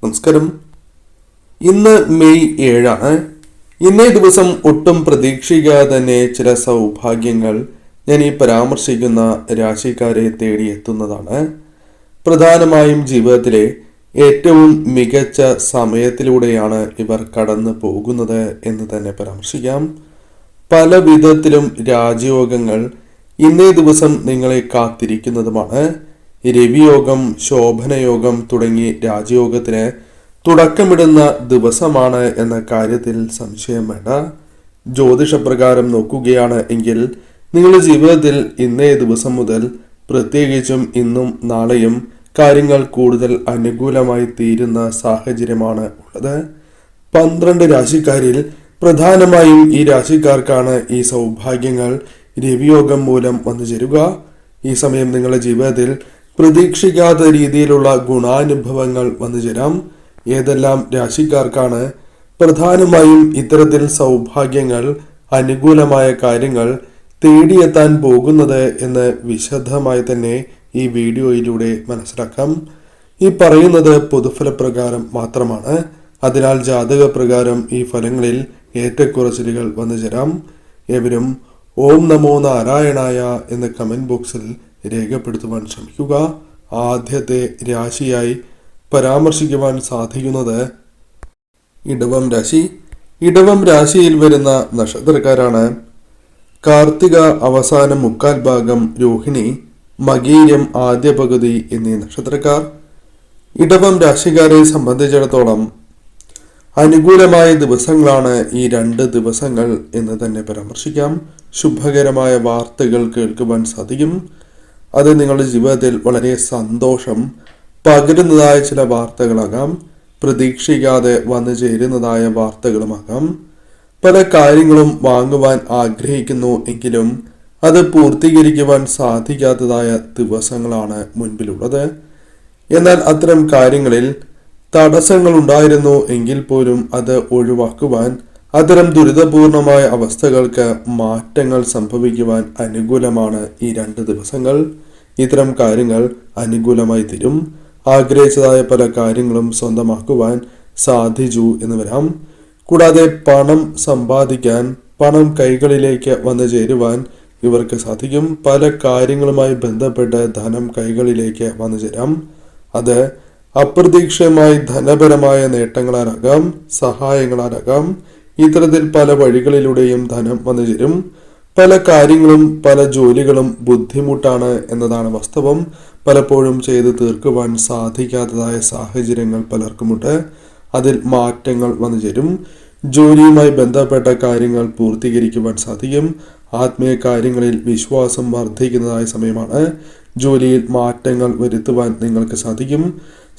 നമസ്കാരം. ഇന്ന് മെയ് 7. ഇന്നേ ദിവസം ഒട്ടും പ്രതീക്ഷിക്കാതെ തന്നെ ചില സൗഭാഗ്യങ്ങൾ ഞാൻ ഈ പരാമർശിക്കുന്ന രാശിക്കാരെ തേടിയെത്തുന്നതാണ്. പ്രധാനമായും ജീവിതത്തിലെ ഏറ്റവും മികച്ച സമയത്തിലൂടെയാണ് ഇവർ കടന്നു പോകുന്നത് എന്ന് തന്നെ പരാമർശിക്കാം. പല വിധത്തിലും രാജയോഗങ്ങൾ ഇന്നേ ദിവസം നിങ്ങളെ കാത്തിരിക്കുന്നതുമാണ്. രവിയോഗം, ശോഭനയോഗം തുടങ്ങി രാജയോഗത്തിന് തുടക്കമിടുന്ന ദിവസമാണ് എന്ന കാര്യത്തിൽ സംശയം വേണ്ട. ജ്യോതിഷപ്രകാരം നോക്കുകയാണ് എങ്കിൽ നിങ്ങളുടെ ജീവിതത്തിൽ ഇന്നേ ദിവസം മുതൽ, പ്രത്യേകിച്ചും ഇന്നും നാളെയും, കാര്യങ്ങൾ കൂടുതൽ അനുകൂലമായി തീരുന്ന സാഹചര്യമാണ് ഉള്ളത്. 12 രാശിക്കാരിൽ പ്രധാനമായും ഈ രാശിക്കാർക്കാണ് ഈ സൗഭാഗ്യങ്ങൾ രവിയോഗം മൂലം വന്നു ചേരുക. ഈ സമയം നിങ്ങളുടെ ജീവിതത്തിൽ പ്രതീക്ഷിക്കാത്ത രീതിയിലുള്ള ഗുണാനുഭവങ്ങൾ വന്നു ചേരാം. ഏതെല്ലാം രാശിക്കാർക്കാണ് പ്രധാനമായും ഇത്തരത്തിൽ സൗഭാഗ്യങ്ങൾ, അനുകൂലമായ കാര്യങ്ങൾ തേടിയെത്താൻ പോകുന്നത് എന്ന് വിശദമായി തന്നെ ഈ വീഡിയോയിലൂടെ മനസ്സിലാക്കാം. ഈ പറയുന്നത് പൊതുഫലപ്രകാരം മാത്രമാണ്. അതിനാൽ ജാതകപ്രകാരം ഈ ഫലങ്ങളിൽ ഏറ്റക്കുറച്ചിലുകൾ വന്നു ചേരാം. ഏവരും ഓം നമോ നാരായണായ എന്ന് കമന്റ് ബോക്സിൽ രേഖപ്പെടുത്തുവാൻ ശ്രമിക്കുക. ആദ്യത്തെ രാശിയായി പരാമർശിക്കുവാൻ സാധിക്കുന്നത് ഇടവം രാശി. ഇടവം രാശിയിൽ വരുന്ന നക്ഷത്രക്കാരാണ് കാർത്തിക അവസാനം മുക്കാൽ ഭാഗം, രോഹിണി, മകീരം ആദ്യ പകുതി എന്നീ നക്ഷത്രക്കാർ. ഇടവം രാശിക്കാരെ സംബന്ധിച്ചിടത്തോളം അനുകൂലമായ ദിവസങ്ങളാണ് ഈ 2 ദിവസങ്ങൾ എന്ന് തന്നെ പരാമർശിക്കാം. ശുഭകരമായ വാർത്തകൾ കേൾക്കുവാൻ സാധിക്കും. അത് നിങ്ങളുടെ ജീവിതത്തിൽ വളരെ സന്തോഷം പകരുന്നതായ ചില വാർത്തകളാകാം. പ്രതീക്ഷിക്കാതെ വന്നു ചേരുന്നതായ വാർത്തകളുമാകാം. പല കാര്യങ്ങളും വാങ്ങുവാൻ ആഗ്രഹിക്കുന്നു എങ്കിലും അത് പൂർത്തീകരിക്കുവാൻ സാധിക്കാത്തതായ ദിവസങ്ങളാണ് മുൻപിലുള്ളത്. എന്നാൽ അത്തരം കാര്യങ്ങളിൽ തടസ്സങ്ങൾ ഉണ്ടായിരുന്നു എങ്കിൽ പോലും അത് ഒഴിവാക്കുവാൻ, അത്തരം ദുരിതപൂർണമായ അവസ്ഥകൾക്ക് മാറ്റങ്ങൾ സംഭവിക്കുവാൻ അനുകൂലമാണ് ഈ 2 ദിവസങ്ങൾ. ഇത്തരം കാര്യങ്ങൾ അനുകൂലമായി തീരും. ആഗ്രഹിച്ചതായ പല കാര്യങ്ങളും സ്വന്തമാക്കുവാൻ സാധിച്ചു എന്ന് വരാം. കൂടാതെ പണം സമ്പാദിക്കാൻ, പണം കൈകളിലേക്ക് വന്നു ചേരുവാൻ ഇവർക്ക് സാധിക്കും. പല കാര്യങ്ങളുമായി ബന്ധപ്പെട്ട് ധനം കൈകളിലേക്ക് വന്നു ചേരാം. അത് അപ്രതീക്ഷിതമായി ധനപരമായ നേട്ടങ്ങളാലാകാം, സഹായങ്ങളാലാകാം. ഇത്തരത്തിൽ പല വഴികളിലൂടെയും ധനം വന്നു ചേരും. പല കാര്യങ്ങളും, പല ജോലികളും ബുദ്ധിമുട്ടാണ് എന്നതാണ് വാസ്തവം. പലപ്പോഴും ചെയ്ത് തീർക്കുവാൻ സാധിക്കാത്തതായ സാഹചര്യങ്ങൾ പലർക്കുമുണ്ട്. അതിൽ മാറ്റങ്ങൾ വന്നു ചേരും. ജോലിയുമായി ബന്ധപ്പെട്ട കാര്യങ്ങൾ പൂർത്തീകരിക്കുവാൻ സാധിക്കും. ആത്മീയ കാര്യങ്ങളിൽ വിശ്വാസം വർദ്ധിക്കുന്നതായ സമയമാണ്. ജോലിയിൽ മാറ്റങ്ങൾ വരുത്തുവാൻ നിങ്ങൾക്ക് സാധിക്കും.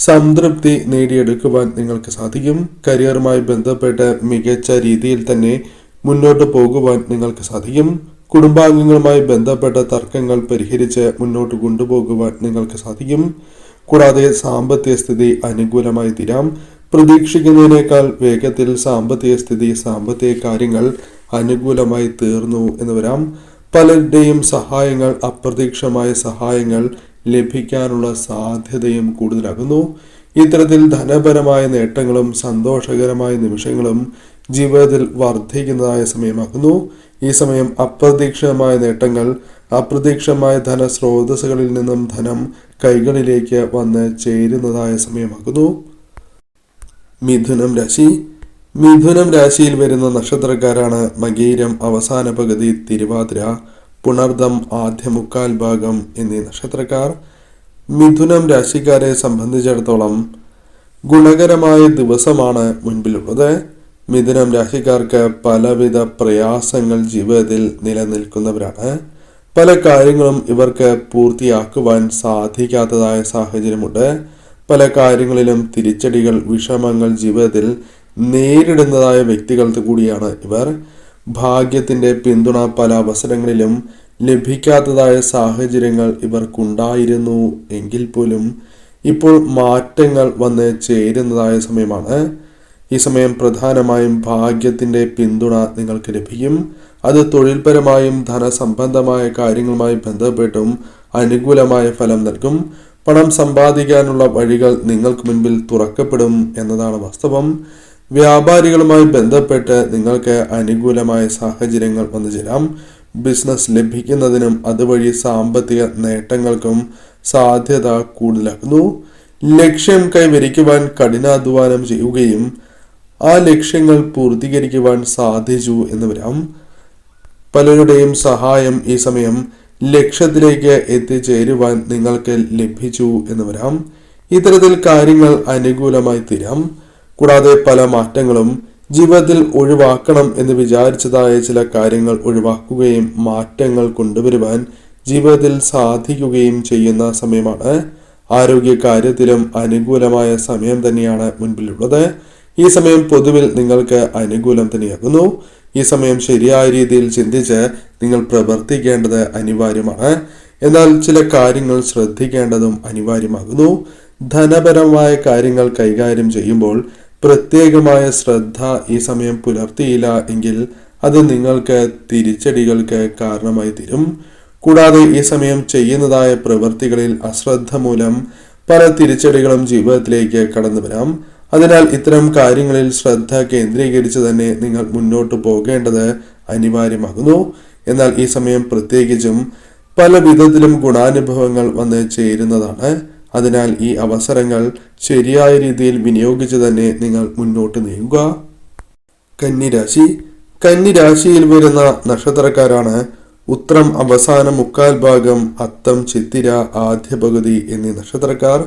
സംതൃപ്തി നേടിയെടുക്കുവാൻ നിങ്ങൾക്ക് സാധിക്കും. കരിയറുമായി ബന്ധപ്പെട്ട് മികച്ച രീതിയിൽ തന്നെ മുന്നോട്ട് പോകുവാൻ നിങ്ങൾക്ക് സാധിക്കും. കുടുംബാംഗങ്ങളുമായി ബന്ധപ്പെട്ട തർക്കങ്ങൾ പരിഹരിച്ച് മുന്നോട്ട് കൊണ്ടുപോകുവാൻ നിങ്ങൾക്ക് സാധിക്കും. കൂടാതെ സാമ്പത്തിക സ്ഥിതി അനുകൂലമായി തീരാം. പ്രതീക്ഷിക്കുന്നതിനേക്കാൾ വേഗത്തിൽ സാമ്പത്തിക കാര്യങ്ങൾ അനുകൂലമായി തീർന്നു എന്ന് വരാം. പലരുടെയും സഹായങ്ങൾ, അപ്രതീക്ഷിതമായ സഹായങ്ങൾ ലഭിക്കാനുള്ള സാധ്യതയും കൂടുതലാകുന്നു. ഇത്തരത്തിൽ ധനപരമായ നേട്ടങ്ങളും സന്തോഷകരമായ നിമിഷങ്ങളും ജീവിതത്തിൽ വർദ്ധിക്കുന്നതായ സമയമാകുന്നു. ഈ സമയം അപ്രതീക്ഷിതമായ നേട്ടങ്ങൾ, അപ്രതീക്ഷിതമായ ധനസ്രോതസ്സുകളിൽ നിന്നും ധനം കൈകളിലേക്ക് വന്ന് ചേരുന്നതായ സമയമാകുന്നു. മിഥുനം രാശി. മിഥുനം രാശിയിൽ വരുന്ന നക്ഷത്രക്കാരാണ് മകീരം അവസാന പകുതി, തിരുവാതിര, പുണർദം ആദ്യ മുക്കാൽ ഭാഗം എന്നീ നക്ഷത്രക്കാർ. മിഥുനം രാശിക്കാരെ സംബന്ധിച്ചിടത്തോളം ഗുണകരമായ ദിവസമാണ് മുൻപിലുള്ളത്. മിഥുനം രാശിക്കാർക്ക് പലവിധ പ്രയാസങ്ങൾ ജീവിതത്തിൽ നിലനിൽക്കുന്നവരാണ്. പല കാര്യങ്ങളും ഇവർക്ക് പൂർത്തിയാക്കുവാൻ സാധിക്കാത്തതായ സാഹചര്യമുണ്ട്. പല കാര്യങ്ങളിലും തിരിച്ചടികൾ, വിഷമങ്ങൾ ജീവിതത്തിൽ നേരിടുന്നതായ വ്യക്തികൾ കൂടിയാണ് ഇവർ. ഭാഗ്യത്തിന്റെ പിന്തുണ പല അവസരങ്ങളിലും ലഭിക്കാത്തതായ സാഹചര്യങ്ങൾ ഇവർക്കുണ്ടായിരുന്നു എങ്കിൽ പോലും ഇപ്പോൾ മാറ്റങ്ങൾ വന്ന് ചേരുന്നതായ സമയമാണ്. ഈ സമയം പ്രധാനമായും ഭാഗ്യത്തിന്റെ പിന്തുണ നിങ്ങൾക്ക് ലഭിക്കും. അത് തൊഴിൽപരമായും ധനസംബന്ധമായ കാര്യങ്ങളുമായി ബന്ധപ്പെട്ടും അനുകൂലമായ ഫലം നൽകും. പണം സമ്പാദിക്കാനുള്ള വഴികൾ നിങ്ങൾക്ക് മുൻപിൽ തുറക്കപ്പെടും എന്നതാണ് വാസ്തവം. വ്യാപാരികളുമായി ബന്ധപ്പെട്ട് നിങ്ങൾക്ക് അനുകൂലമായ സാഹചര്യങ്ങൾ വന്നു ചേരാം. ബിസിനസ് ലഭിക്കുന്നതിനും അതുവഴി സാമ്പത്തിക നേട്ടങ്ങൾക്കും സാധ്യത കൂടുതലാകുന്നു. ലക്ഷ്യം കൈവരിക്കുവാൻ കഠിനാധ്വാനം ചെയ്യുകയും ആ ലക്ഷ്യങ്ങൾ പൂർത്തീകരിക്കുവാൻ സാധിച്ചു എന്ന് വരാം. പലരുടെയും സഹായം ഈ സമയം ലക്ഷ്യത്തിലേക്ക് എത്തിച്ചേരുവാൻ നിങ്ങൾക്ക് ലഭിച്ചു എന്ന് വരാം. ഇത്തരത്തിൽ കാര്യങ്ങൾ അനുകൂലമായി തീരാം. കൂടാതെ പല മാറ്റങ്ങളും ജീവിതത്തിൽ ഒഴിവാക്കണം എന്ന് വിചാരിച്ചതായ ചില കാര്യങ്ങൾ ഒഴിവാക്കുകയും മാറ്റങ്ങൾ കൊണ്ടുവരുവാൻ ജീവിതത്തിൽ സാധിക്കുകയും ചെയ്യുന്ന സമയമാണ്. ആരോഗ്യ കാര്യത്തിലും അനുകൂലമായ സമയം തന്നെയാണ് മുൻപിലുള്ളത്. ഈ സമയം പൊതുവിൽ നിങ്ങൾക്ക് അനുകൂലം തന്നെയാകുന്നു. ഈ സമയം ശരിയായ രീതിയിൽ ചിന്തിച്ച് നിങ്ങൾ പ്രവർത്തിക്കേണ്ടത് അനിവാര്യമാണ്. എന്നാൽ ചില കാര്യങ്ങൾ ശ്രദ്ധിക്കേണ്ടതും അനിവാര്യമാകുന്നു. ധനപരമായ കാര്യങ്ങൾ കൈകാര്യം ചെയ്യുമ്പോൾ പ്രത്യേകമായ ശ്രദ്ധ ഈ സമയം പുലർത്തിയില്ല എങ്കിൽ അത് നിങ്ങൾക്ക് തിരിച്ചടികൾക്ക് കാരണമായി തീരും. കൂടാതെ ഈ സമയം ചെയ്യുന്നതായ പ്രവൃത്തികളിൽ അശ്രദ്ധ മൂലം പല തിരിച്ചടികളും ജീവിതത്തിലേക്ക് കടന്നു വരാം. അതിനാൽ ഇത്തരം കാര്യങ്ങളിൽ ശ്രദ്ധ കേന്ദ്രീകരിച്ച് തന്നെ നിങ്ങൾ മുന്നോട്ട് പോകേണ്ടത് അനിവാര്യമാകുന്നു. എന്നാൽ ഈ സമയം പ്രത്യേകിച്ചും പല വിധത്തിലും ഗുണാനുഭവങ്ങൾ വന്ന് ചേരുന്നതാണ്. അതിനാൽ ഈ അവസരങ്ങൾ ശരിയായ രീതിയിൽ വിനിയോഗിച്ച് തന്നെ നിങ്ങൾ മുന്നോട്ട് നീങ്ങുക. കന്നിരാശി. കന്നിരാശിയിൽ വരുന്ന നക്ഷത്രക്കാരാണ് ഉത്രം അവസാന മുക്കാൽ ഭാഗം, അത്തം, ചിത്തിര ആദ്യ പകുതി എന്നീ നക്ഷത്രക്കാർ.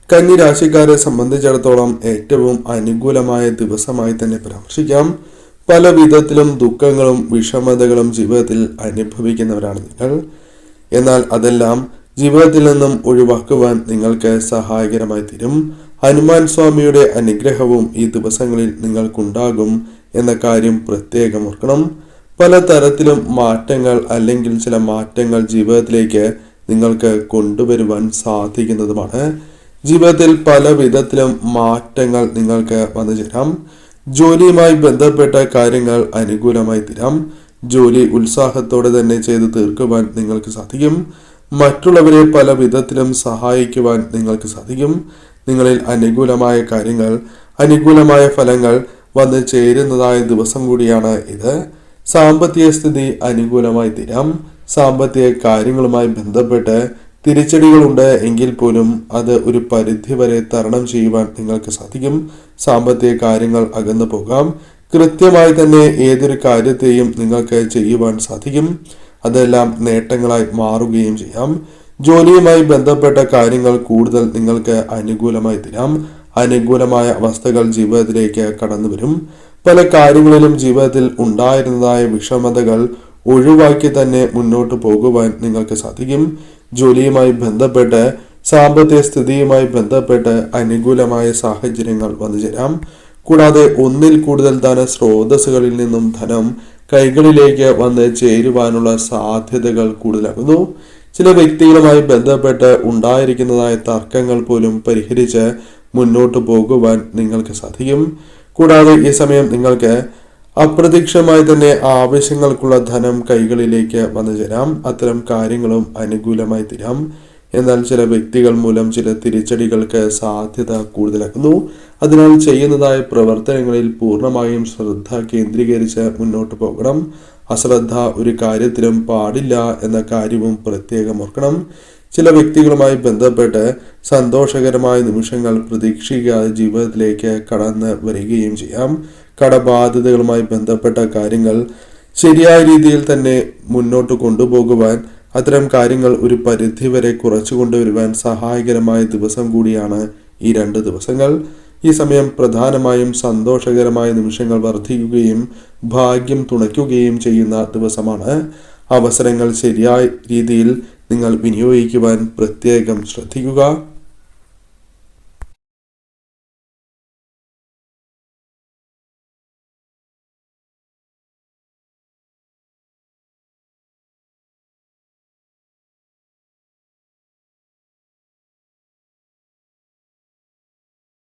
കന്നിരാശിക്കാരെ സംബന്ധിച്ചിടത്തോളം ഏറ്റവും അനുകൂലമായ ദിവസമായി തന്നെ പരാമർശിക്കാം. പല വിധത്തിലും ദുഃഖങ്ങളും വിഷമതകളും ജീവിതത്തിൽ അനുഭവിക്കുന്നവരാണ് നിങ്ങൾ. എന്നാൽ അതെല്ലാം ജീവിതത്തിൽ നിന്നും ഒഴിവാക്കുവാൻ നിങ്ങൾക്ക് സഹായകരമായി തീരും. ഹനുമാൻ സ്വാമിയുടെ അനുഗ്രഹവും ഈ ദിവസങ്ങളിൽ നിങ്ങൾക്കുണ്ടാകും എന്ന കാര്യം പ്രത്യേകം ഓർക്കണം. പല തരത്തിലും മാറ്റങ്ങൾ അല്ലെങ്കിൽ ചില മാറ്റങ്ങൾ ജീവിതത്തിലേക്ക് നിങ്ങൾക്ക് കൊണ്ടുവരുവാൻ സാധിക്കുന്നതുമാണ്. ജീവിതത്തിൽ പല വിധത്തിലും മാറ്റങ്ങൾ നിങ്ങൾക്ക് വന്നു ചേരാം. ജോലിയുമായി ബന്ധപ്പെട്ട കാര്യങ്ങൾ അനുകൂലമായി തീരാം. ജോലി ഉത്സാഹത്തോടെ തന്നെ ചെയ്ത് തീർക്കുവാൻ നിങ്ങൾക്ക് സാധിക്കും. മറ്റുള്ളവരെ പല വിധത്തിലും സഹായിക്കുവാൻ നിങ്ങൾക്ക് സാധിക്കും. നിങ്ങളിൽ അനുകൂലമായ കാര്യങ്ങൾ, അനുകൂലമായ ഫലങ്ങൾ വന്ന് ചേരുന്നതായ ദിവസം കൂടിയാണ് ഇത്. സാമ്പത്തിക സ്ഥിതി അനുകൂലമായി തീരാം. സാമ്പത്തിക കാര്യങ്ങളുമായി ബന്ധപ്പെട്ട് തിരിച്ചടികളുണ്ട് എങ്കിൽ പോലും അത് ഒരു പരിധിവരെ തരണം ചെയ്യുവാൻ നിങ്ങൾക്ക് സാധിക്കും. സാമ്പത്തിക കാര്യങ്ങൾ അകന്നു പോകാം. കൃത്യമായി തന്നെ ഏതൊരു കാര്യത്തെയും നിങ്ങൾക്ക് ചെയ്യുവാൻ സാധിക്കും. അതെല്ലാം നേട്ടങ്ങളായി മാറുകയും ചെയ്യാം. ജോലിയുമായി ബന്ധപ്പെട്ട കാര്യങ്ങൾ കൂടുതൽ നിങ്ങൾക്ക് അനുകൂലമായി തീരാം. അനുകൂലമായ അവസ്ഥകൾ ജീവിതത്തിലേക്ക് കടന്നു വരും. പല കാര്യങ്ങളിലും ജീവിതത്തിൽ ഉണ്ടായിരുന്നതായ വിഷമതകൾ ഒഴിവാക്കി തന്നെ മുന്നോട്ട് പോകുവാൻ നിങ്ങൾക്ക് സാധിക്കും. ജോലിയുമായി ബന്ധപ്പെട്ട് സാമ്പത്തിക സ്ഥിതിയുമായി ബന്ധപ്പെട്ട് അനുകൂലമായ സാഹചര്യങ്ങൾ വന്നു ചേരാം. കൂടാതെ ഒന്നിൽ കൂടുതൽ ധന സ്രോതസ്സുകളിൽ നിന്നും ധനം കൈകളിലേക്ക് വന്ന് ചേരുവാനുള്ള സാധ്യതകൾ കൂടുതലാകുന്നു. ചില വ്യക്തികളുമായി ബന്ധപ്പെട്ട് ഉണ്ടായിരിക്കുന്നതായ തർക്കങ്ങൾ പോലും പരിഹരിച്ച് മുന്നോട്ട് പോകുവാൻ നിങ്ങൾക്ക് സാധിക്കും. കൂടാതെ ഈ സമയം നിങ്ങൾക്ക് അപ്രതീക്ഷിതമായി തന്നെ ആവശ്യങ്ങൾക്കുള്ള ധനം കൈകളിലേക്ക് വന്നു ചേരാം. അത്തരം കാര്യങ്ങളും അനുകൂലമായി തീരാം. എന്നാൽ ചില വ്യക്തികൾ മൂലം ചില തിരിച്ചടികൾക്ക് സാധ്യത കൂടുതലാക്കുന്നു. അതിനാൽ ചെയ്യുന്നതായ പ്രവർത്തനങ്ങളിൽ പൂർണ്ണമായും ശ്രദ്ധ കേന്ദ്രീകരിച്ച് മുന്നോട്ട് പോകണം. അശ്രദ്ധ ഒരു കാര്യത്തിലും പാടില്ല എന്ന കാര്യവും പ്രത്യേകം ഓർക്കണം. ചില വ്യക്തികളുമായി ബന്ധപ്പെട്ട് സന്തോഷകരമായ നിമിഷങ്ങൾ പ്രതീക്ഷിക്കാതെ ജീവിതത്തിലേക്ക് കടന്നു വരികയും ചെയ്യാം. കടബാധ്യതകളുമായി ബന്ധപ്പെട്ട കാര്യങ്ങൾ ശരിയായ രീതിയിൽ തന്നെ മുന്നോട്ട് കൊണ്ടുപോകുവാൻ, അത്തരം കാര്യങ്ങൾ ഒരു പരിധിവരെ കുറച്ചു കൊണ്ടുവരുവാൻ സഹായകരമായ ദിവസം കൂടിയാണ് ഈ 2 ദിവസങ്ങൾ. ഈ സമയം പ്രധാനമായും സന്തോഷകരമായ നിമിഷങ്ങൾ വർദ്ധിക്കുകയും ഭാഗ്യം തുണയ്ക്കുകയും ചെയ്യുന്ന ദിവസമാണ്. അവസരങ്ങൾ ശരിയായ രീതിയിൽ നിങ്ങൾ വിനിയോഗിക്കുവാൻ പ്രത്യേകം ശ്രദ്ധിക്കുക.